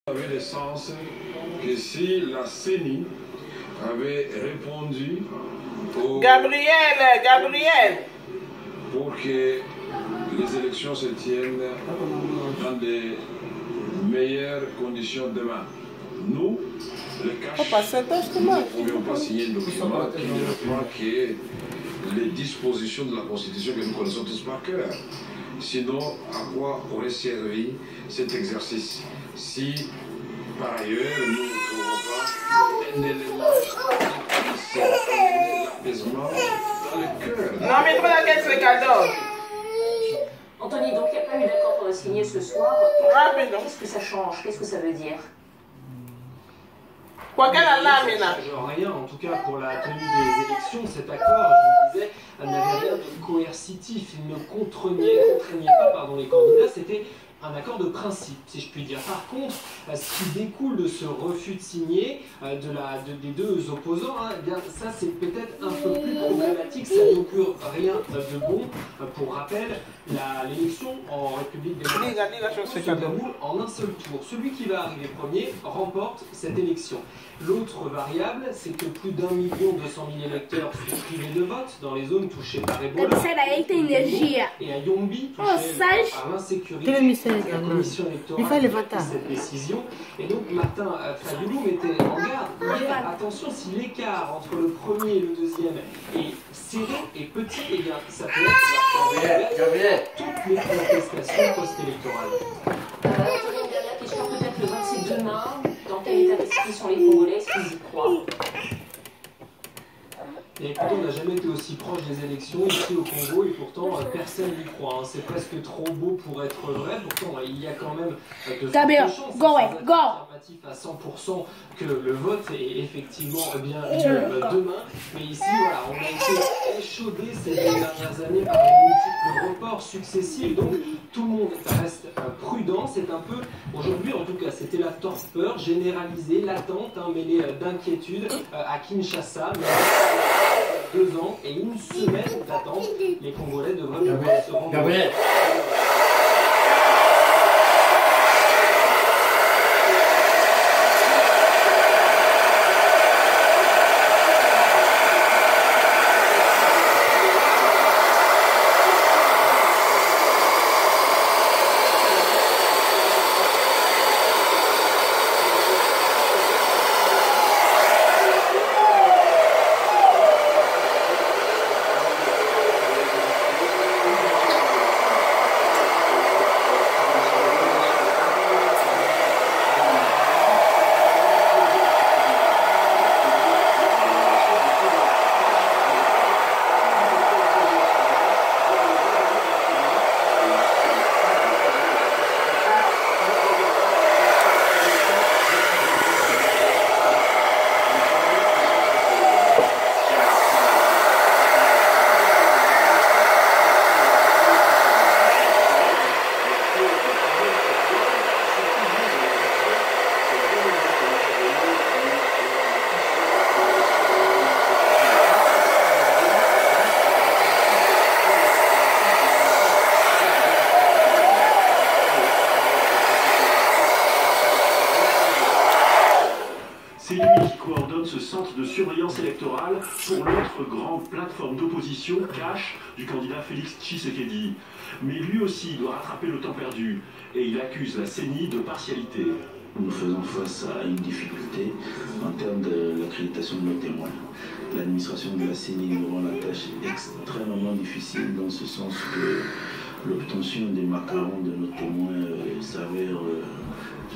avait le sens que si la CENI avait répondu au... Gabriel pour que les élections se tiennent dans des meilleures conditions demain. Nous, les caches, nous ne pouvions pas signer un document qui ne reprend que les dispositions de la Constitution que nous connaissons tous par cœur. Sinon, à quoi aurait servi cet exercice si, par ailleurs, nous ne trouvons pas un élément qui puisse amener l'apaisement dans le cœur? Non, mais toi, laquelle c'est le cadeau? Anthony, donc il n'y a pas eu d'accord pour le signer ce soir. Qu'est-ce que ça change? Qu'est-ce que ça veut dire? Quoi qu'elle a là, maintenant? Ça ne change rien, en tout cas pour la tenue des élections. Cet accord, je vous disais, n'avait rien de coercitif. Il ne contraignait pas les candidats. C'était un accord de principe, si je puis dire. Par contre, ce qui découle de ce refus de signer des deux opposants, eh bien, ça c'est peut-être un peu plus problématique. Ça n'augure rien de bon. Pour rappel, l'élection en République démocratique se déroule en un seul tour. Celui qui va arriver premier remporte cette élection. L'autre variable, c'est que plus d'1 200 000 électeurs sont privés de vote dans les zones touchées par Ebola. Et à Yombi, touché par l'insécurité. La commission électorale a pris cette décision. Et donc Martin Fayulu mettait en garde hier, attention, si l'écart entre le premier et le deuxième est serré et petit, eh bien ça peut être toutes les contestations post-électorales. Anthony, une dernière question, peut-être le 27 demain. Dans quel état d'esprit sont les Congolais? Est-ce qu'ils y croient? Et écoutez, on n'a jamais été aussi proche des élections ici au Congo et pourtant personne n'y croit. C'est presque trop beau pour être vrai. Pourtant, il y a quand même de fortes chances affirmatives à 100% que le vote est effectivement bien lieu demain. Mais ici, voilà, on a été échaudé ces dernières années par les multiples reports successifs. Donc, tout le monde reste prudent. C'est un peu, aujourd'hui en tout cas, c'était la torpeur généralisée, latente, mêlée d'inquiétude à Kinshasa. Mais 2 ans et 1 semaine d'attente, les Congolais devraient pouvoir se rendre. C'est lui qui coordonne ce centre de surveillance électorale pour l'autre grande plateforme d'opposition, Cash, du candidat Félix Tshisekedi. Mais lui aussi doit rattraper le temps perdu et il accuse la CENI de partialité. Nous faisons face à une difficulté en termes de l'accréditation de nos témoins. L'administration de la CENI nous rend la tâche extrêmement difficile dans ce sens que l'obtention des macarons de nos témoins s'avère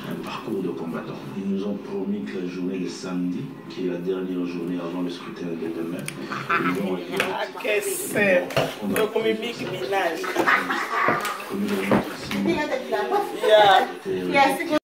un parcours de combattants. Ils nous ont promis que la journée de samedi, qui est la dernière journée avant le scrutin de demain, ils vont